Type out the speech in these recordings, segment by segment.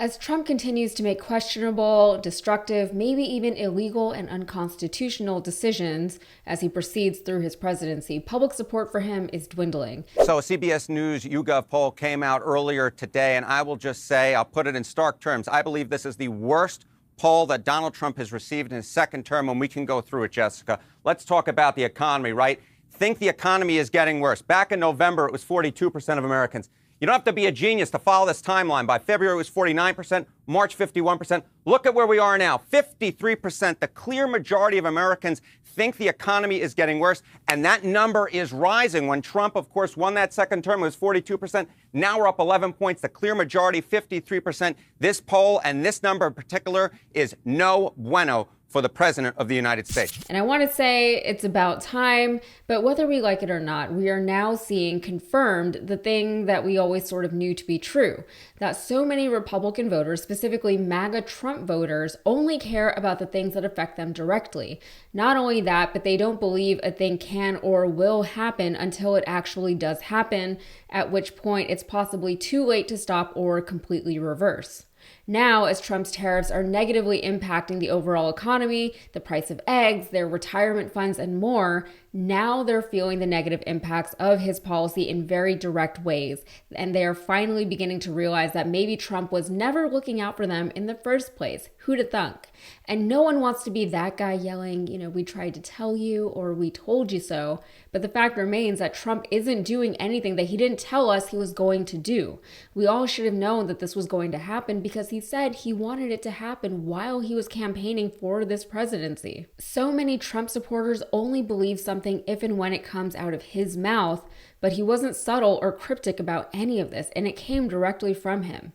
As Trump continues to make questionable, destructive, maybe even illegal and unconstitutional decisions as he proceeds through his presidency, public support for him is dwindling. So a CBS News YouGov poll came out earlier today, and I will just say, I'll put it in stark terms, I believe this is the worst poll that Donald Trump has received in his second term, and we can go through it, Jessica. Let's talk about the economy, right? Think the economy is getting worse. Back in November, it was 42% of Americans. You don't have to be a genius to follow this timeline. By February, it was 49%, March, 51%. Look at where we are now, 53%. The clear majority of Americans think the economy is getting worse, and that number is rising. When Trump, of course, won that second term, it was 42%. Now we're up 11 points. The clear majority, 53%. This poll and this number in particular is no bueno for the President of the United States. And I want to say it's about time, but whether we like it or not, we are now seeing confirmed the thing that we always sort of knew to be true, that so many Republican voters, specifically MAGA Trump voters, only care about the things that affect them directly. Not only that, but they don't believe a thing can or will happen until it actually does happen, at which point it's possibly too late to stop or completely reverse. Now, as Trump's tariffs are negatively impacting the overall economy, the price of eggs, their retirement funds, and more, now they're feeling the negative impacts of his policy in very direct ways. And they are finally beginning to realize that maybe Trump was never looking out for them in the first place. Who'da thunk? And no one wants to be that guy yelling, we tried to tell you or we told you so. But the fact remains that Trump isn't doing anything that he didn't tell us he was going to do. We all should have known that this was going to happen because he said he wanted it to happen while he was campaigning for this presidency. So many Trump supporters only believe something if and when it comes out of his mouth, but he wasn't subtle or cryptic about any of this, and it came directly from him.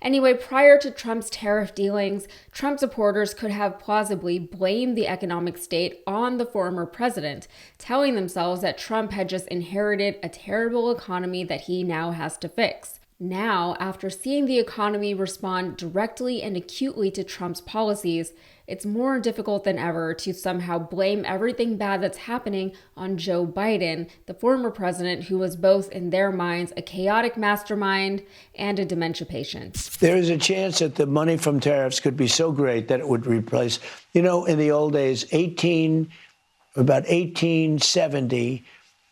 Anyway, prior to Trump's tariff dealings, Trump supporters could have plausibly blamed the economic state on the former president, telling themselves that Trump had just inherited a terrible economy that he now has to fix. Now, after seeing the economy respond directly and acutely to Trump's policies, it's more difficult than ever to somehow blame everything bad that's happening on Joe Biden, the former president who was both, in their minds, a chaotic mastermind and a dementia patient. There is a chance that the money from tariffs could be so great that it would replace, in the old days, about 1870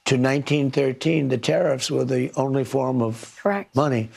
to 1913, the tariffs were the only form of money.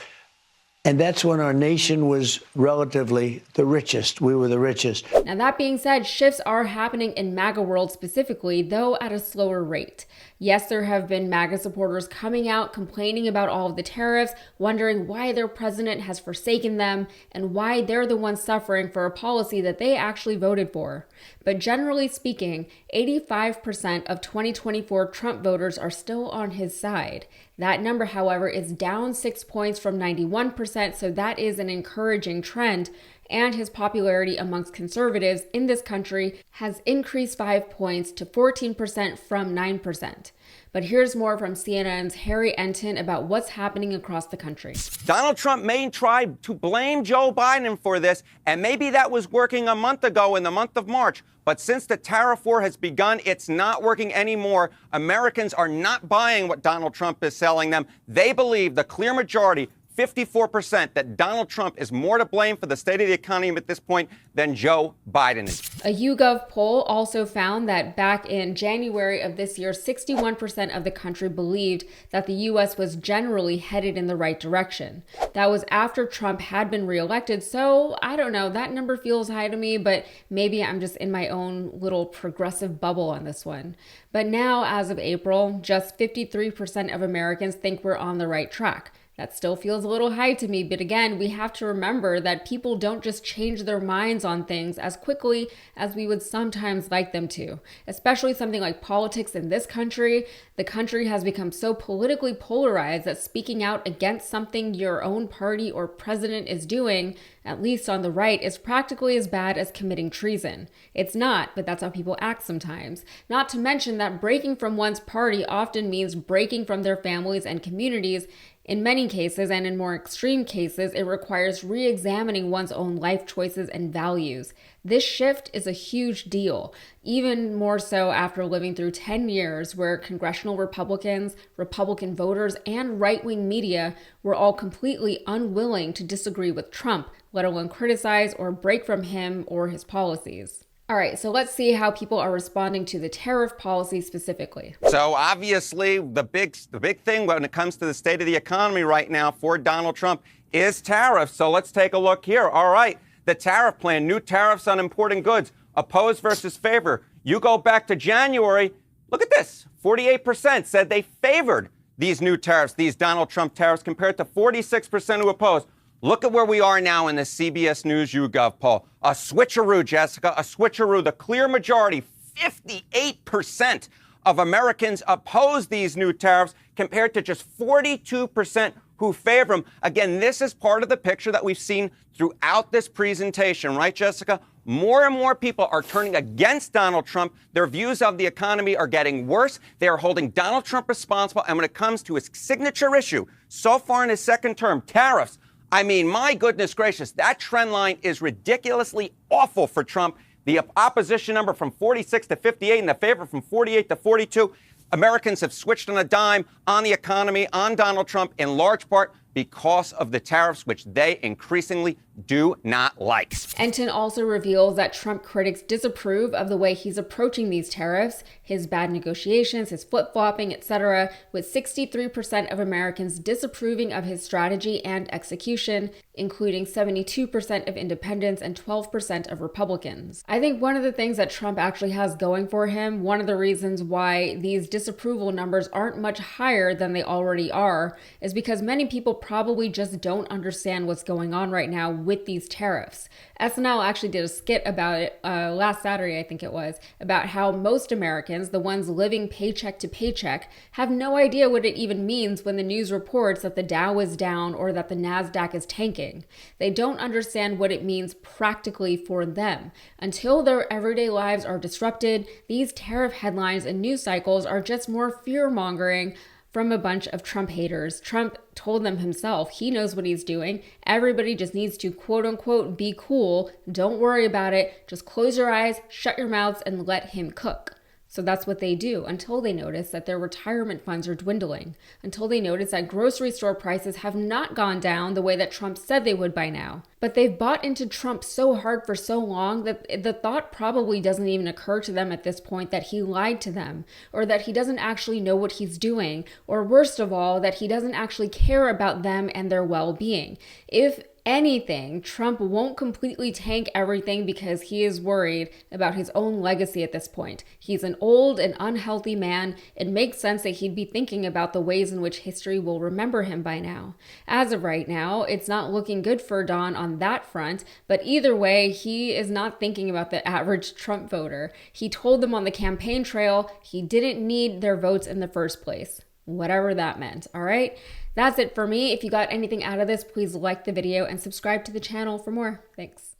And that's when our nation was relatively the richest. We were the richest. Now, that being said, shifts are happening in MAGA world specifically, though at a slower rate. Yes, there have been MAGA supporters coming out complaining about all of the tariffs, wondering why their president has forsaken them and why they're the ones suffering for a policy that they actually voted for. But generally speaking, 85% of 2024 Trump voters are still on his side. That number, however, is down 6 points from 91%, so that is an encouraging trend. And his popularity amongst conservatives in this country has increased 5 points to 14% from 9%. But here's more from CNN's Harry Enton about what's happening across the country. Donald Trump may try to blame Joe Biden for this, and maybe that was working a month ago in the month of March. But since the tariff war has begun, it's not working anymore. Americans are not buying what Donald Trump is selling them. They believe, the clear majority, 54%, that Donald Trump is more to blame for the state of the economy at this point than Joe Biden is. A YouGov poll also found that back in January of this year, 61% of the country believed that the U.S. was generally headed in the right direction. That was after Trump had been reelected, so I don't know, that number feels high to me, but maybe I'm just in my own little progressive bubble on this one. But now, as of April, just 53% of Americans think we're on the right track. That still feels a little high to me, but again, we have to remember that people don't just change their minds on things as quickly as we would sometimes like them to, especially something like politics in this country. The country has become so politically polarized that speaking out against something your own party or president is doing, at least on the right, is practically as bad as committing treason. It's not, but that's how people act sometimes. Not to mention that breaking from one's party often means breaking from their families and communities. In many cases, and in more extreme cases, it requires re-examining one's own life choices and values. This shift is a huge deal, even more so after living through 10 years where congressional Republicans, Republican voters, and right-wing media were all completely unwilling to disagree with Trump, let alone criticize or break from him or his policies. All right, so let's see how people are responding to the tariff policy specifically. So obviously, the big thing when it comes to the state of the economy right now for Donald Trump is tariffs. So let's take a look here. All right, the tariff plan, new tariffs on importing goods, oppose versus favor. You go back to January, look at this, 48% said they favored these new tariffs, these Donald Trump tariffs, compared to 46% who opposed. Look at where we are now in the CBS News YouGov poll. A switcheroo, Jessica, a switcheroo. The clear majority, 58% of Americans oppose these new tariffs compared to just 42% who favor them. Again, this is part of the picture that we've seen throughout this presentation, right, Jessica? More and more people are turning against Donald Trump. Their views of the economy are getting worse. They are holding Donald Trump responsible. And when it comes to his signature issue so far in his second term, tariffs, I mean, my goodness gracious, that trend line is ridiculously awful for Trump. The opposition number from 46 to 58 and the favor from 48 to 42. Americans have switched on a dime on the economy, on Donald Trump, in large part because of the tariffs, which they increasingly do not like. Enton also reveals that Trump critics disapprove of the way he's approaching these tariffs, his bad negotiations, his flip-flopping, etc., with 63% of Americans disapproving of his strategy and execution, including 72% of independents and 12% of Republicans. I think one of the things that Trump actually has going for him, one of the reasons why these disapproval numbers aren't much higher than they already are, is because many people probably just don't understand what's going on right now with these tariffs. SNL actually did a skit about it last Saturday, I think it was, about how most Americans, the ones living paycheck to paycheck, have no idea what it even means when the news reports that the Dow is down or that the NASDAQ is tanking. They don't understand what it means practically for them. Until their everyday lives are disrupted, these tariff headlines and news cycles are just more fear-mongering from a bunch of Trump haters. Trump told them himself, he knows what he's doing. Everybody just needs to quote unquote be cool. Don't worry about it. Just close your eyes, shut your mouths, and let him cook. So that's what they do until they notice that their retirement funds are dwindling, until they notice that grocery store prices have not gone down the way that Trump said they would by now. But they've bought into Trump so hard for so long that the thought probably doesn't even occur to them at this point that he lied to them, or that he doesn't actually know what he's doing, or worst of all, that he doesn't actually care about them and their well-being. If anything, Trump won't completely tank everything because he is worried about his own legacy at this point. He's an old and unhealthy man. It makes sense that he'd be thinking about the ways in which history will remember him by now. As of right now, it's not looking good for Don on that front, but either way, he is not thinking about the average Trump voter. He told them on the campaign trail he didn't need their votes in the first place. Whatever that meant, all right? That's it for me. If you got anything out of this, please like the video and subscribe to the channel for more. Thanks.